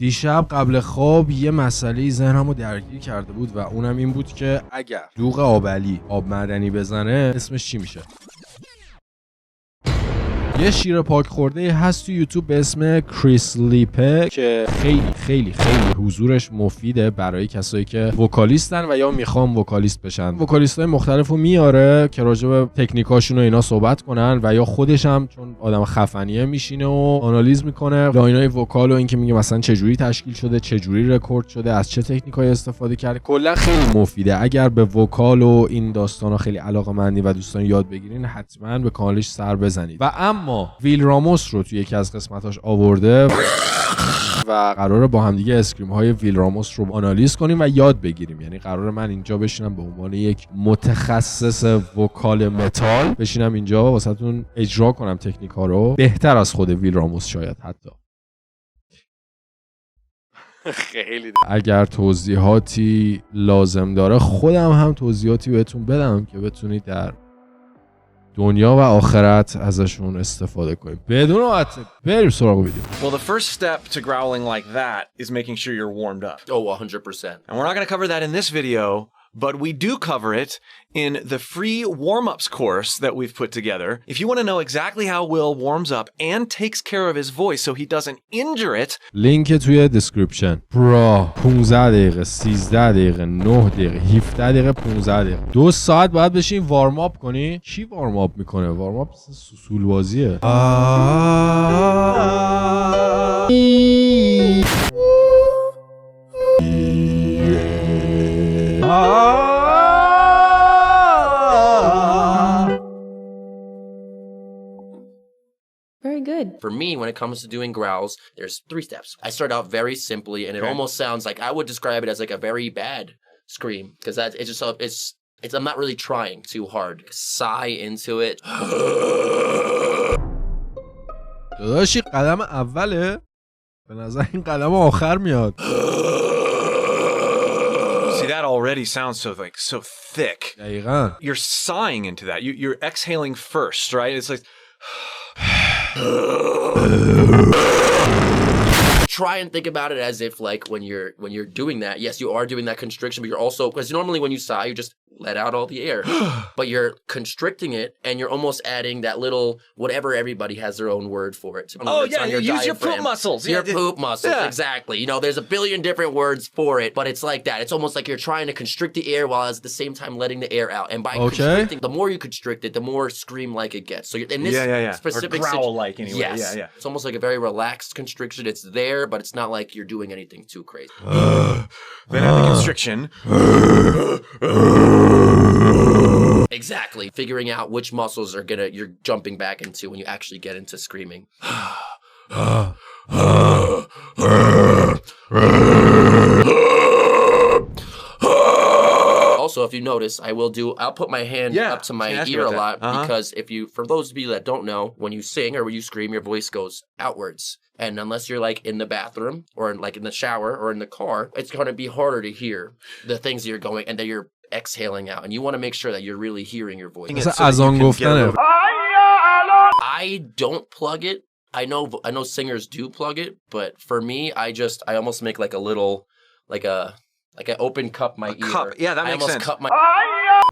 دیشب قبل خواب یه مسئله ذهنمو درگیر کرده بود و اونم این بود که اگر دوغ آبلی آب معدنی بزنه اسمش چی میشه؟ یه شیر پاک خورده هست تو یوتیوب به اسم کریس لیپه که خیلی حضورش مفیده برای کسایی که وکالیستن و یا میخوان وکالیست بشن. وکالیستای مختلفو میاره که راجع به تکنیکاشون و اینا صحبت کنن و یا خودش هم چون آدم خفنیه میشینه و آنالیز میکنه لاینای وکال و اینکه میگه مثلا چه جوری تشکیل شده، چه جوری رکورد شده، از چه تکنیکایی استفاده کرده. کلا خیلی مفیده. اگر به وکال و این داستانا خیلی علاقه‌مندی و دوستان یاد بگیرین حتما به کانالش سر بزنید. و اما ویل راموس رو توی یکی از قسمتاش آورده و قراره با هم دیگه اسکریم های ویل راموس رو آنالیز کنیم و یاد بگیریم. یعنی قراره من اینجا بشینم به عنوان یک متخصص وکال متال بشینم اینجا واسهتون اجرا کنم تکنیک ها رو بهتر از خود ویل راموس شاید حتی. خیلی اگر توضیحاتی لازم داره خودم هم توضیحاتی بهتون بدم که بتونید در دنیا و آخرت ازشون استفاده کنیم. بدون وقت بریم سراغ ویدیو. Well, the first step to growling like that is making sure you're warmed up. Oh, 100%. And we're not going to cover that in this video, but we do cover it in the free warm-ups course that we've put together. If you want to know exactly how Will warms up and takes care of his voice so he doesn't injure it. لینک توی دیسکریپشن. برا 15 دقیقه 13 دقیقه 9 دقیقه 17 دقیقه 15 دقیقه 2 ساعت باید بشین وارم آپ کنی. کی وارم آپ میکنه؟ وارم آپ سوسول بازیه. Very good. For me, when it comes to doing growls, there's 3 steps. I start out very simply, and it almost sounds like I would describe it as like a very bad scream because that it's just it's I'm not really trying too hard. Sigh into it. داداشی قدم اوله؟ به نظر این قدم آخر میاد. See, that already sounds so thick. دقیقاً. You're sighing into that. You're exhaling first, right? It's like Try and think about it as if like when you're doing that, yes, you are doing that constriction, but you're also, because normally when you sigh, you just let out all the air, but you're constricting it and you're almost adding that little, whatever, everybody has their own word for it. Oh yeah, you use your poop muscles. Your poop muscles, exactly. You know, there's a billion different words for it, but it's like that. It's almost like you're trying to constrict the air while at the same time letting the air out. And by constricting, the more you constrict it, the more scream-like it gets. So you're in this specific or growl-like anyway. Yes. Yeah. It's almost like a very relaxed constriction. It's there, but it's not like you're doing anything too crazy. Then at the constriction. Exactly. Figuring out which muscles are you're jumping back into when you actually get into screaming. Also, if you notice, I'll put my hand up to my ear a lot because for those of you that don't know, when you sing or when you scream, your voice goes outwards. And unless you're like in the bathroom or like in the shower or in the car, it's going to be harder to hear the things that you're going and that you're exhaling out. And you want to make sure that you're really hearing your voice. I don't plug it. I know singers do plug it, but for me, I almost make like a little, like an open cup my ear. Cup. Yeah, that makes sense. Cup my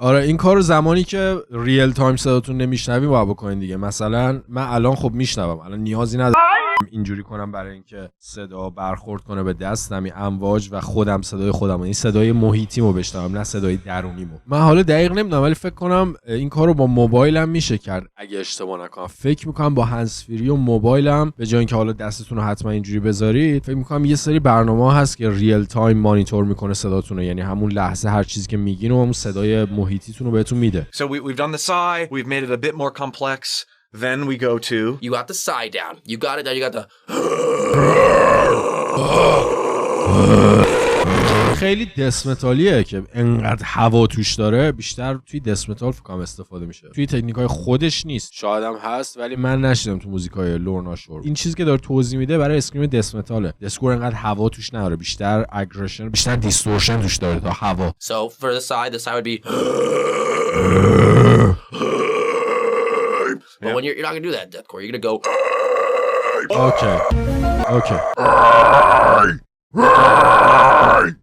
آره این کارو زمانی که ریل تایم صداتون نمیشنویم باید بکنین دیگه. مثلا من الان خب میشنوم، الان نیازی ندارم اینجوری کنم برای اینکه صدا برخورد کنه به دستم، این امواج و خودم صدای خودم، این صدای محیطیمو بشنوم نه صدای درونیمو. من حالا دقیق نمیدونم ولی فکر کنم این کارو با موبایلم میشه کرد اگه اشتباه نکنم. فکر میکنم با هندزفری و موبایلم به جای اینکه حالا دستتون رو حتما اینجوری بذارید، فکر میکنم یه سری برنامه هست که ریل تایم مانیتور میکنه صداتون رو، یعنی همون لحظه هر چیزی که میگین و همون صدای محیطیتون رو بهتون میده. So we've done the sigh, we've made it a bit more complex. Then we go to... You got the sigh down. You got it down. You got the... خیلی دسمتالیه که انقدر هوا توش داره. بیشتر توی دسمتال فکرم استفاده میشه. توی تکنیکای خودش نیست. شاید هم هست ولی من نشیدم تو موزیکای لورنا شور. این چیزی که داره توضیح میده برای اسکریم دسمتاله. دسکور انقدر هوا توش نداره. بیشتر اگریشن، بیشتر دیستورشن توش داره تا هوا. So for the sigh would be... But when you're not gonna do that deathcore, you're gonna go. اوکی.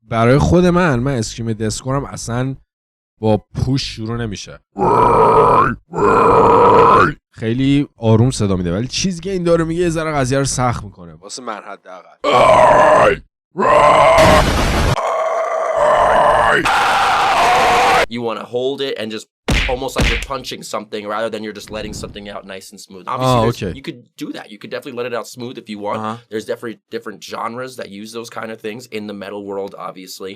برای خود من اسکریم دسکورم اصلا با پوش شروع نمیشه، خیلی آروم صدا میده، ولی چیزی که این داره میگه یه ذره قضیه رو سخت میکنه واسه من حداقل. You want to hold it and just almost like you're punching something rather than you're just letting something out nice and smooth. Obviously, you could do that. You could definitely let it out smooth if you want. There's definitely different genres that use those kind of things in the metal world, obviously.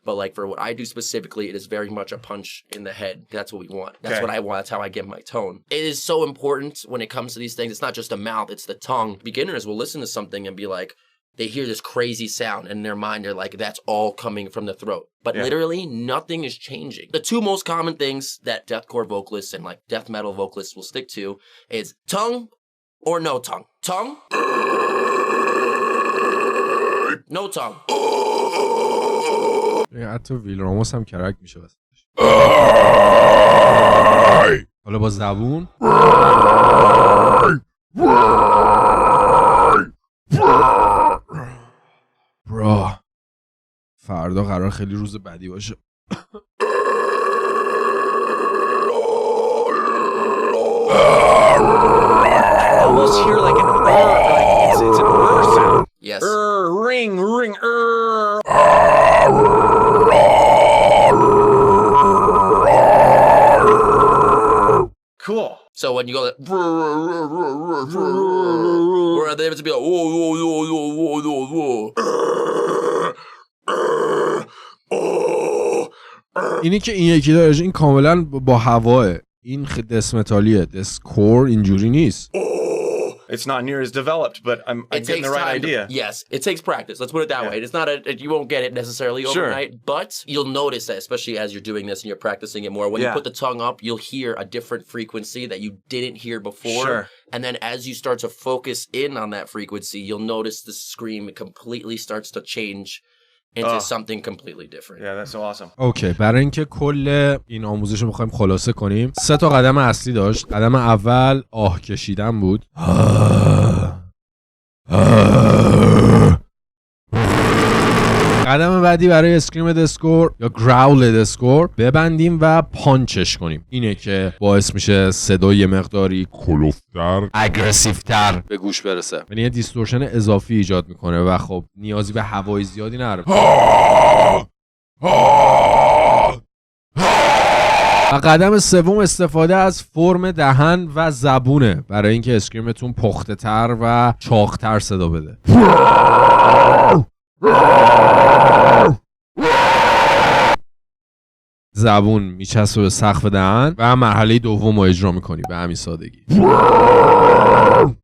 But like for what I do specifically, it is very much a punch in the head. That's what we want. That's what I want. That's how I get my tone. It is so important when it comes to these things. It's not just the mouth, it's the tongue. Beginners will listen to something and be like, they hear this crazy sound and in their mind they're like, that's all coming from the throat. But literally nothing is changing. The two most common things that deathcore vocalists and like death metal vocalists will stick to is tongue or no tongue. Tongue? No tongue. حتی ویل راموس هم کرک میشه واسه. حالا با زبون برا فردا قرار خیلی روز بدی باشه. Almost hear like an it's an sound. Yes. Ring. Cool. So when you go like, or are they able to be like, whoa. اینی که این یکی داره این کاملا با هواه، این دس متالیه، دسکور اینجوری نیست. It's not near as developed, but I'm getting the right idea. Yes, it takes practice. Let's put it that way. It's not you won't get it necessarily overnight, but you'll notice that, especially as you're doing this and you're practicing it more. When you put the tongue up, you'll hear a different frequency that you didn't hear before. Sure. And then as you start to focus in on that frequency, you'll notice the scream completely starts to change into something completely different. Yeah, that's so awesome. اوکی، برای اینکه کل این آموزش رو می‌خوایم خلاصه کنیم، 3 تا قدم اصلی داشت. قدم اول آه کشیدن بود. قدم بعدی برای اسکریم دسکور یا گراول دسکور ببندیم و پانچش کنیم. اینه که باعث میشه صدای یه مقداری کلوفتر، اگریسیوتر به گوش برسه. یعنی یه دیستورشن اضافی ایجاد میکنه و خب نیازی به هوای زیادی نداره. و قدم سوم استفاده از فرم دهن و زبونه برای اینکه اسکریمتون پخته تر و چاق‌تر صدا بده. زبون میچسبه به سقف دهن و مرحله دوم رو اجرا میکنی به همین سادگی.